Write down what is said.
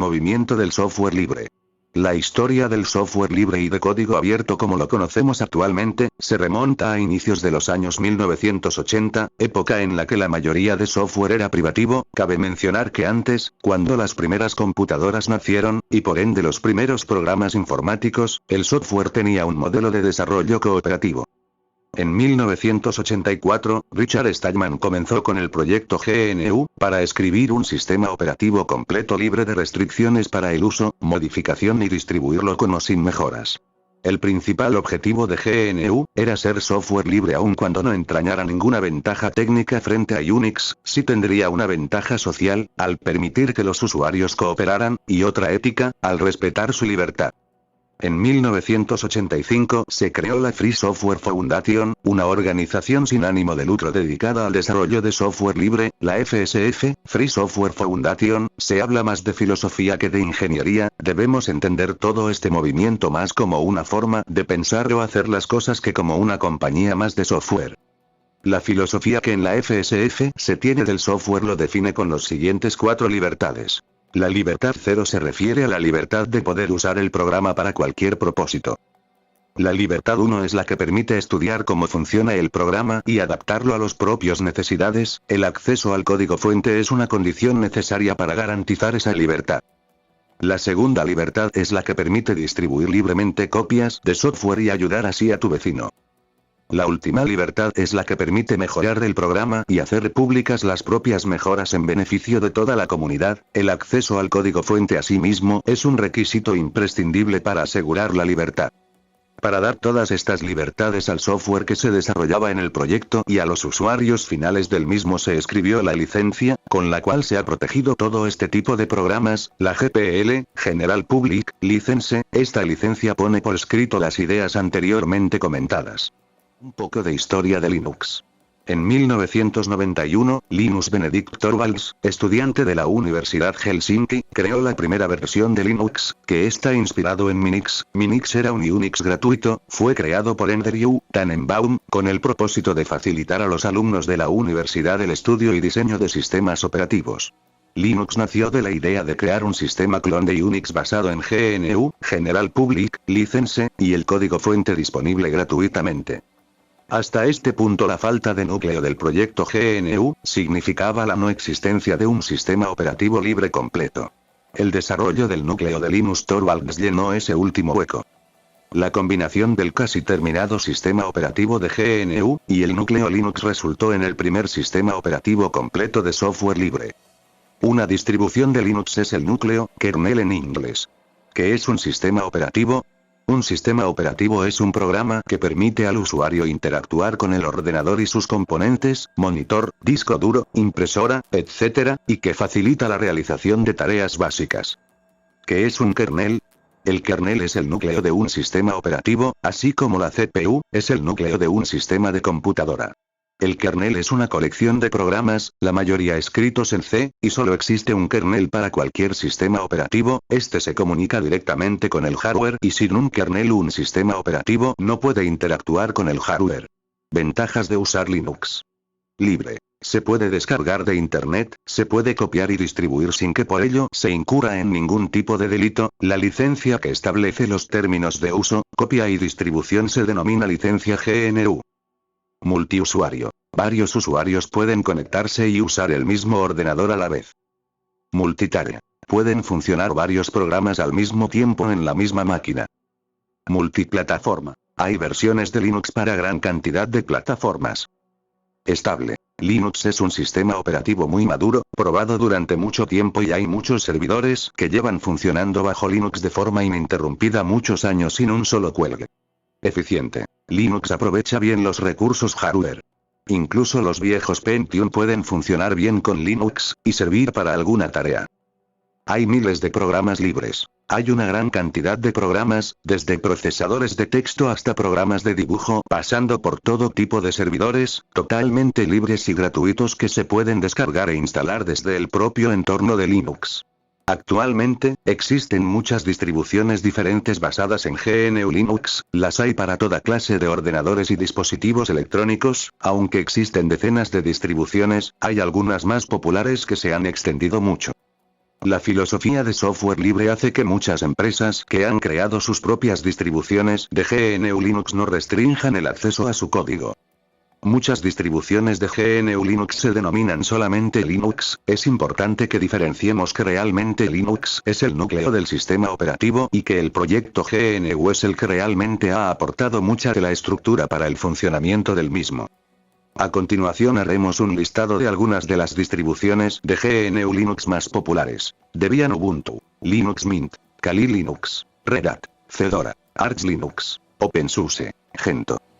Movimiento del software libre. La historia del software libre y de código abierto como lo conocemos actualmente, se remonta a inicios de los años 1980, época en la que la mayoría de software era privativo. Cabe mencionar que antes, cuando las primeras computadoras nacieron, y por ende los primeros programas informáticos, el software tenía un modelo de desarrollo cooperativo. En 1984, Richard Stallman comenzó con el proyecto GNU, para escribir un sistema operativo completo libre de restricciones para el uso, modificación y distribuirlo con o sin mejoras. El principal objetivo de GNU era ser software libre aun cuando no entrañara ninguna ventaja técnica frente a Unix, sí tendría una ventaja social, al permitir que los usuarios cooperaran, y otra ética, al respetar su libertad. En 1985 se creó la Free Software Foundation, una organización sin ánimo de lucro dedicada al desarrollo de software libre. La FSF, Free Software Foundation, se habla más de filosofía que de ingeniería. Debemos entender todo este movimiento más como una forma de pensar o hacer las cosas que como una compañía más de software. La filosofía que en la FSF se tiene del software lo define con los siguientes 4 libertades. La libertad 0 se refiere a la libertad de poder usar el programa para cualquier propósito. La libertad 1 es la que permite estudiar cómo funciona el programa y adaptarlo a las propias necesidades. El acceso al código fuente es una condición necesaria para garantizar esa libertad. La segunda libertad es la que permite distribuir libremente copias de software y ayudar así a tu vecino. La última libertad es la que permite mejorar el programa y hacer públicas las propias mejoras en beneficio de toda la comunidad. El acceso al código fuente asimismo es un requisito imprescindible para asegurar la libertad. Para dar todas estas libertades al software que se desarrollaba en el proyecto y a los usuarios finales del mismo se escribió la licencia, con la cual se ha protegido todo este tipo de programas, la GPL, General Public License. Esta licencia pone por escrito las ideas anteriormente comentadas. Un poco de historia de Linux. En 1991, Linus Benedict Torvalds, estudiante de la Universidad Helsinki, creó la primera versión de Linux, que está inspirado en Minix. Minix era un Unix gratuito, fue creado por Andrew Tannenbaum, con el propósito de facilitar a los alumnos de la universidad el estudio y diseño de sistemas operativos. Linux nació de la idea de crear un sistema clon de Unix basado en GNU, General Public License, y el código fuente disponible gratuitamente. Hasta este punto la falta de núcleo del proyecto GNU significaba la no existencia de un sistema operativo libre completo. El desarrollo del núcleo de Linus Torvalds llenó ese último hueco. La combinación del casi terminado sistema operativo de GNU y el núcleo Linux resultó en el primer sistema operativo completo de software libre. Una distribución de Linux es el núcleo, kernel en inglés. ¿Qué es un sistema operativo? Un sistema operativo es un programa que permite al usuario interactuar con el ordenador y sus componentes, monitor, disco duro, impresora, etc., y que facilita la realización de tareas básicas. ¿Qué es un kernel? El kernel es el núcleo de un sistema operativo, así como la CPU es el núcleo de un sistema de computadora. El kernel es una colección de programas, la mayoría escritos en C, y solo existe un kernel para cualquier sistema operativo. Este se comunica directamente con el hardware y sin un kernel un sistema operativo no puede interactuar con el hardware. Ventajas de usar Linux. Libre. Se puede descargar de Internet, se puede copiar y distribuir sin que por ello se incurra en ningún tipo de delito. La licencia que establece los términos de uso, copia y distribución se denomina licencia GNU. Multiusuario. Varios usuarios pueden conectarse y usar el mismo ordenador a la vez. Multitarea. Pueden funcionar varios programas al mismo tiempo en la misma máquina. Multiplataforma. Hay versiones de Linux para gran cantidad de plataformas. Estable. Linux es un sistema operativo muy maduro, probado durante mucho tiempo y hay muchos servidores que llevan funcionando bajo Linux de forma ininterrumpida muchos años sin un solo cuelgue. Eficiente. Linux aprovecha bien los recursos hardware. Incluso los viejos Pentium pueden funcionar bien con Linux, y servir para alguna tarea. Hay miles de programas libres. Hay una gran cantidad de programas, desde procesadores de texto hasta programas de dibujo, pasando por todo tipo de servidores, totalmente libres y gratuitos que se pueden descargar e instalar desde el propio entorno de Linux. Actualmente, existen muchas distribuciones diferentes basadas en GNU Linux, las hay para toda clase de ordenadores y dispositivos electrónicos. Aunque existen decenas de distribuciones, hay algunas más populares que se han extendido mucho. La filosofía de software libre hace que muchas empresas que han creado sus propias distribuciones de GNU Linux no restrinjan el acceso a su código. Muchas distribuciones de GNU Linux se denominan solamente Linux. Es importante que diferenciemos que realmente Linux es el núcleo del sistema operativo y que el proyecto GNU es el que realmente ha aportado mucha de la estructura para el funcionamiento del mismo. A continuación haremos un listado de algunas de las distribuciones de GNU Linux más populares. Debian Ubuntu, Linux Mint, Kali Linux, Red Hat, Fedora, Arch Linux, OpenSUSE, Gentoo.